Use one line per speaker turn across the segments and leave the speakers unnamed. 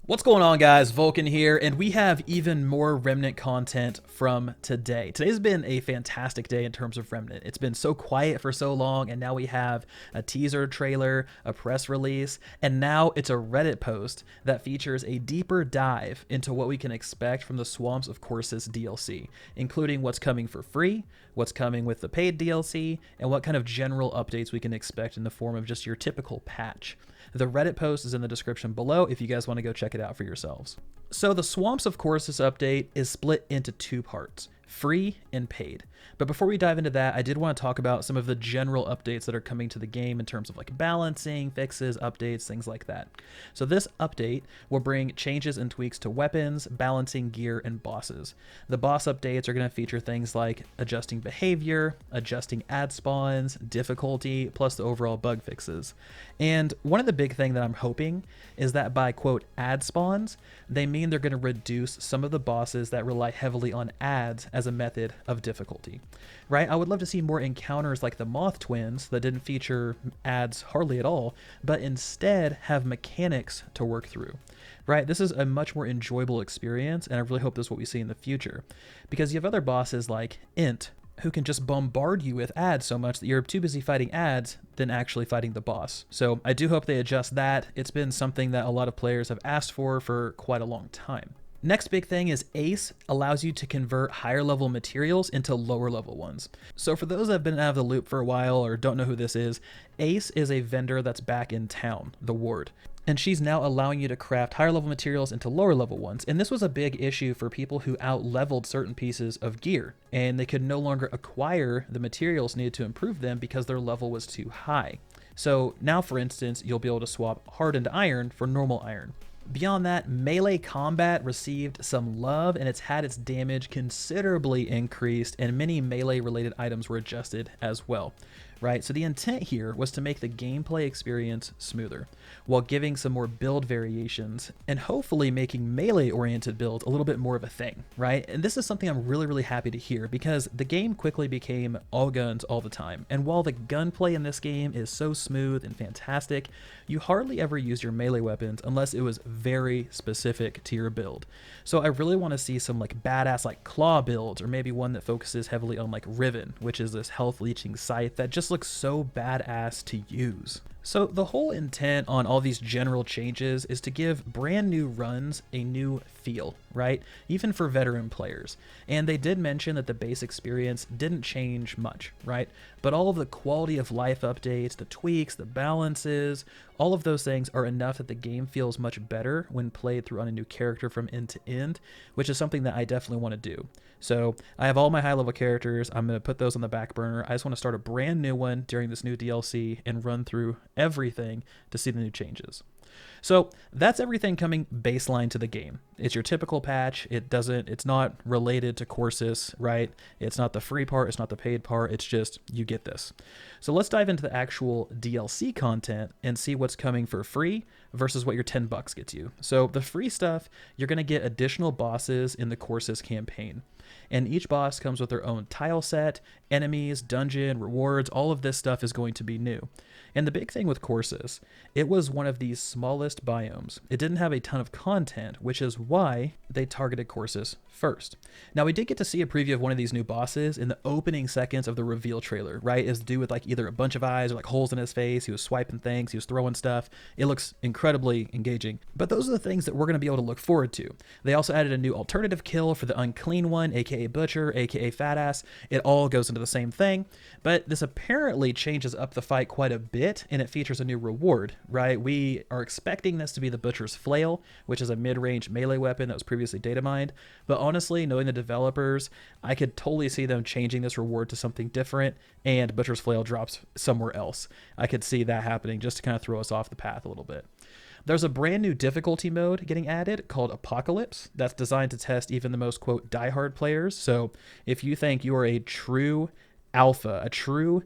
What's going on, guys? Vulkan here, and we have even more Remnant content from today. Today's been a fantastic day in terms of Remnant. It's been so quiet for so long, and now we have a teaser trailer, a press release, and now it's a Reddit post that features a deeper dive into what we can expect from the Swamps of Corsus DLC, including what's coming for free, what's coming with the paid DLC, and what kind of general updates we can expect in the form of just your typical patch. The Reddit post is in the description below if you guys want to go check it out for yourselves. So the Swamps of Corsus update is split into two parts, free and paid. But before we dive into that, I did want to talk about some of the general updates that are coming to the game in terms of like balancing, fixes, updates, things like that. So this update will bring changes and tweaks to weapons, balancing, gear, and bosses. The boss updates are going to feature things like adjusting behavior, adjusting ad spawns, difficulty, plus the overall bug fixes. And one of the big things that I'm hoping is that by, quote, ad spawns, they mean they're going to reduce some of the bosses that rely heavily on ads as a method of difficulty, right? I would love to see more encounters like the Moth Twins that didn't feature ads hardly at all, but instead have mechanics to work through, right? This is a much more enjoyable experience, and I really hope this is what we see in the future, because you have other bosses like Int, who can just bombard you with ads so much that you're too busy fighting ads than actually fighting the boss. So I do hope they adjust that. It's been something that a lot of players have asked for quite a long time. Next big thing is Ace allows you to convert higher level materials into lower level ones. So for those that have been out of the loop for a while or don't know who this is, Ace is a vendor that's back in town, the Ward. And she's now allowing you to craft higher level materials into lower level ones. And this was a big issue for people who out-leveled certain pieces of gear, and they could no longer acquire the materials needed to improve them because their level was too high. So now, for instance, you'll be able to swap hardened iron for normal iron. Beyond that, melee combat received some love, and it's had its damage considerably increased, and many melee-related items were adjusted as well, right? So the intent here was to make the gameplay experience smoother, while giving some more build variations, and hopefully making melee-oriented builds a little bit more of a thing, right? And this is something I'm really happy to hear, because the game quickly became all guns all the time, and while the gunplay in this game is so smooth and fantastic, you hardly ever use your melee weapons unless it was very specific to your build. So I really want to see some like badass like claw builds, or maybe one that focuses heavily on like Riven, which is this health leeching scythe that just looks so badass to use. So the whole intent on all these general changes is to give brand new runs a new feel, right? Even for veteran players. And they did mention that the base experience didn't change much, right? But all of the quality of life updates, the tweaks, the balances, all of those things are enough that the game feels much better when played through on a new character from end to end, which is something that I definitely want to do. So I have all my high level characters. I'm going to put those on the back burner. I just want to start a brand new one during this new DLC and run through everything to see the new changes. So that's everything coming baseline to the game. It's your typical patch. It's not related to Corsus, right? It's not the free part, it's not the paid part, it's just you get this. So let's dive into the actual DLC content and see what's coming for free versus what your $10 gets you. So the free stuff, you're going to get additional bosses in the Corsus campaign. And each boss comes with their own tile set, enemies, dungeon, rewards, all of this stuff is going to be new. And the big thing with Corsus, it was one of the smallest biomes. It didn't have a ton of content, which is why they targeted Corsus first. Now, we did get to see a preview of one of these new bosses in the opening seconds of the reveal trailer, right? It's to do with like either a bunch of eyes or like holes in his face. He was swiping things, he was throwing stuff. It looks incredibly engaging. But those are the things that we're going to be able to look forward to. They also added a new alternative kill for the unclean one, aka Butcher, aka Fat Ass. It all goes into the same thing, but this apparently changes up the fight quite a bit, and it features a new reward, right? We are expecting this to be the Butcher's Flail, which is a mid-range melee weapon that was previously data mined, but honestly, knowing the developers, I could totally see them changing this reward to something different, and Butcher's Flail drops somewhere else. I could see that happening just to kind of throw us off the path a little bit. There's a brand new difficulty mode getting added called Apocalypse that's designed to test even the most, quote, diehard players. So if you think you are a true alpha, a true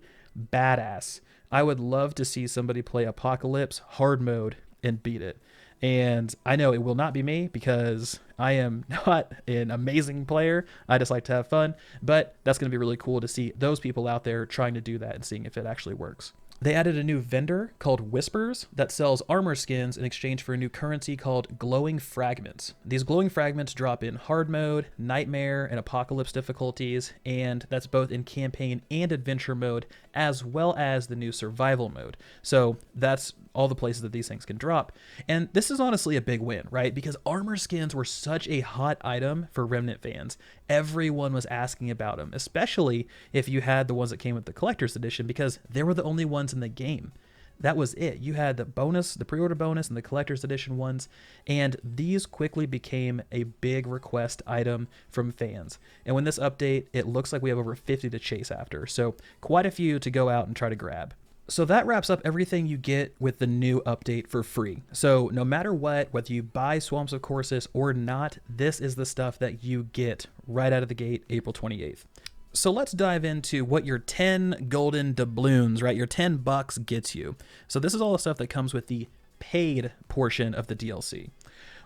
badass, I would love to see somebody play Apocalypse hard mode and beat it. And I know it will not be me because I am not an amazing player. I just like to have fun, but that's going to be really cool to see those people out there trying to do that and seeing if it actually works. They added a new vendor called Whispers that sells armor skins in exchange for a new currency called glowing fragments. These glowing fragments drop in hard mode, nightmare, and apocalypse difficulties, and that's both in campaign and adventure mode, as well as the new survival mode. So that's all the places that these things can drop. And this is honestly a big win, right? Because armor skins were such a hot item for Remnant fans. Everyone was asking about them, especially if you had the ones that came with the collector's edition, because they were the only ones in the game. That was it. You had the bonus, the pre-order bonus, and the collector's edition ones, and these quickly became a big request item from fans. And when this update, it looks like we have over 50 to chase after, so quite a few to go out and try to grab. So that wraps up everything you get with the new update for free. So no matter what, whether you buy Swamps of Corsus or not, this is the stuff that you get right out of the gate April 28th. So let's dive into what your 10 golden doubloons, right? Your $10 gets you. So this is all the stuff that comes with the paid portion of the DLC.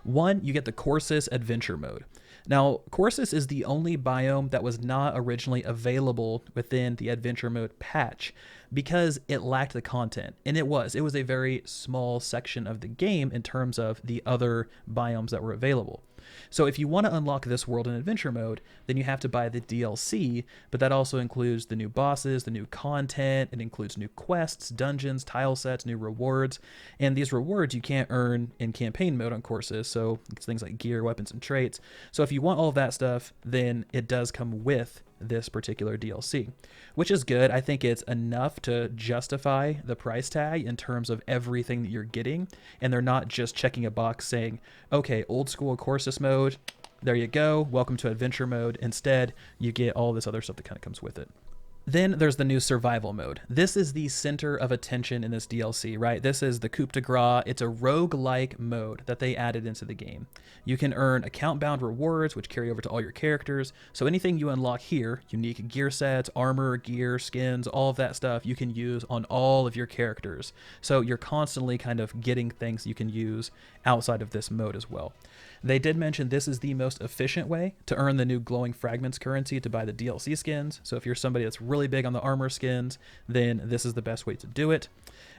One, you get the Corsus adventure mode. Now, Corsus is the only biome that was not originally available within the adventure mode patch because it lacked the content. And it was a very small section of the game in terms of the other biomes that were available. So if you want to unlock this world in adventure mode, then you have to buy the DLC, but that also includes the new bosses, the new content, it includes new quests, dungeons, tile sets, new rewards, and these rewards you can't earn in campaign mode on Corsus, so it's things like gear, weapons, and traits. So if you want all of that stuff, then it does come with this particular DLC, which is good. I think it's enough to justify the price tag in terms of everything that you're getting, and they're not just checking a box saying, okay, old school Corsus mode, there you go, welcome to adventure mode. Instead, you get all this other stuff that kind of comes with it. Then there's the new survival mode. This is the center of attention in this DLC, right? This is the coup de grace. It's a roguelike mode that they added into the game. You can earn account-bound rewards, which carry over to all your characters. So anything you unlock here, unique gear sets, armor, gear, skins, all of that stuff, you can use on all of your characters. So you're constantly kind of getting things you can use outside of this mode as well. They did mention this is the most efficient way to earn the new glowing fragments currency to buy the DLC skins. So if you're somebody that's really big on the armor skins, then this is the best way to do it.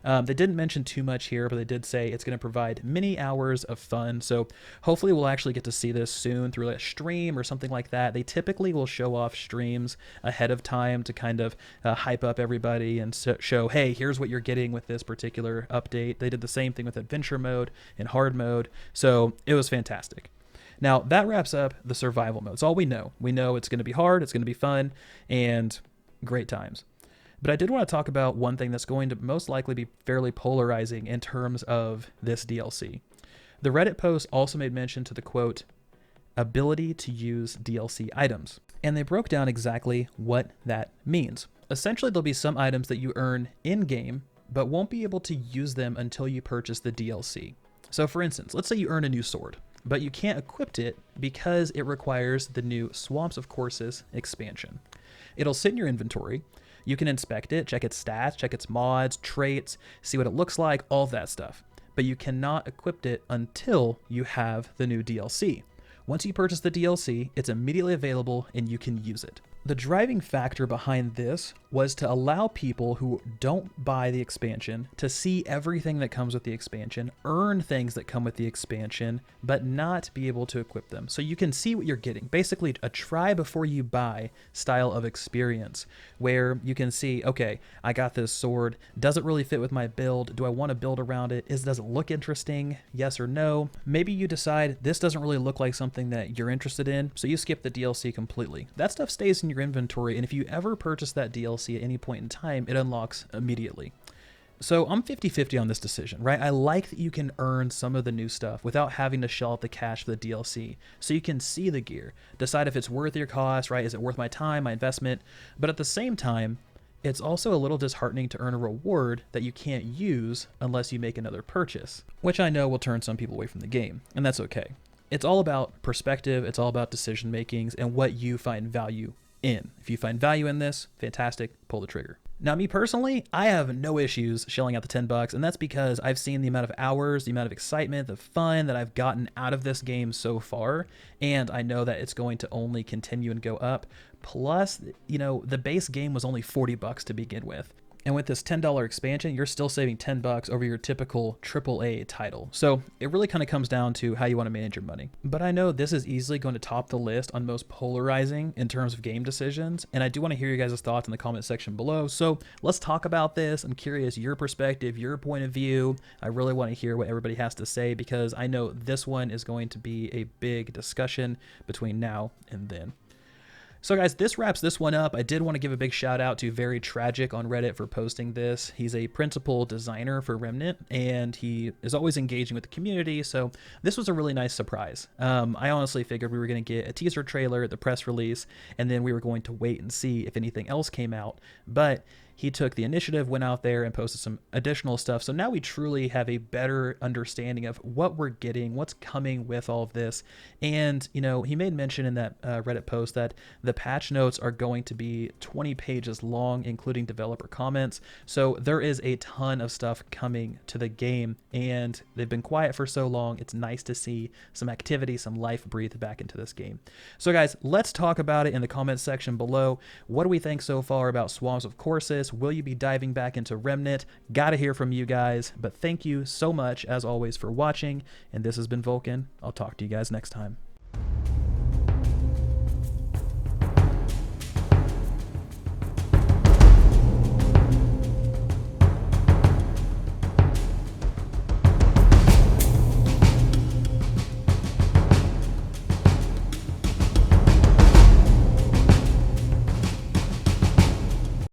They didn't mention too much here, but they did say it's going to provide many hours of fun. So hopefully we'll actually get to see this soon through a stream or something like that. They typically will show off streams ahead of time to kind of hype up everybody and show, hey, here's what you're getting with this particular update. They did the same thing with adventure mode and hard mode. So it was fantastic. Now that wraps up the survival mode. It's all we know. We know it's going to be hard, it's going to be fun, and great times. But I did want to talk about one thing that's going to most likely be fairly polarizing in terms of this DLC. The Reddit post also made mention to the quote, ability to use DLC items. And they broke down exactly what that means. Essentially, there'll be some items that you earn in-game, but won't be able to use them until you purchase the DLC. So for instance, let's say you earn a new sword, but you can't equip it because it requires the new Swamps of Corsus expansion. It'll sit in your inventory. You can inspect it, check its stats, check its mods, traits, see what it looks like, all of that stuff. But you cannot equip it until you have the new DLC. Once you purchase the DLC, it's immediately available and you can use it. The driving factor behind this was to allow people who don't buy the expansion to see everything that comes with the expansion, earn things that come with the expansion, but not be able to equip them. So you can see what you're getting. Basically, a try before you buy style of experience where you can see, okay, I got this sword. Does it really fit with my build? Do I want to build around it? Does it look interesting? Yes or no? Maybe you decide this doesn't really look like something that you're interested in, so you skip the DLC completely. That stuff stays in your inventory, and if you ever purchase that DLC at any point in time, it unlocks immediately. So I'm 50-50 on this decision, right? I like that you can earn some of the new stuff without having to shell out the cash for the DLC, so you can see the gear, decide if it's worth your cost, right? Is it worth my time, my investment? But at the same time, it's also a little disheartening to earn a reward that you can't use unless you make another purchase, which I know will turn some people away from the game, and that's okay. It's all about perspective, it's all about decision makings and what you find value in. If you find value in this, fantastic, pull the trigger. Now, me personally, I have no issues shelling out the $10, and that's because I've seen the amount of hours, the amount of excitement, the fun that I've gotten out of this game so far, and I know that it's going to only continue and go up. Plus, you know, the base game was only $40 to begin with. And with this $10 expansion, you're still saving 10 bucks over your typical AAA title. So it really kind of comes down to how you want to manage your money. But I know this is easily going to top the list on most polarizing in terms of game decisions. And I do want to hear you guys' thoughts in the comment section below. So let's talk about this. I'm curious your perspective, your point of view. I really want to hear what everybody has to say, because I know this one is going to be a big discussion between now and then. So guys, this wraps this one up. I did want to give a big shout out to Very Tragic on Reddit for posting this. He's a principal designer for Remnant, and he is always engaging with the community, so this was a really nice surprise. I honestly figured we were going to get a teaser trailer, the press release, and then we were going to wait and see if anything else came out, but he took the initiative, went out there and posted some additional stuff. So now we truly have a better understanding of what we're getting, what's coming with all of this. And, you know, he made mention in that Reddit post that the patch notes are going to be 20 pages long, including developer comments. So there is a ton of stuff coming to the game, and they've been quiet for so long. It's nice to see some activity, some life breathed back into this game. So guys, let's talk about it in the comments section below. What do we think so far about Swamps of Corsus? Will you be diving back into Remnant? Gotta hear from you guys. But thank you so much, as always, for watching. And this has been Vulkan. I'll talk to you guys next time.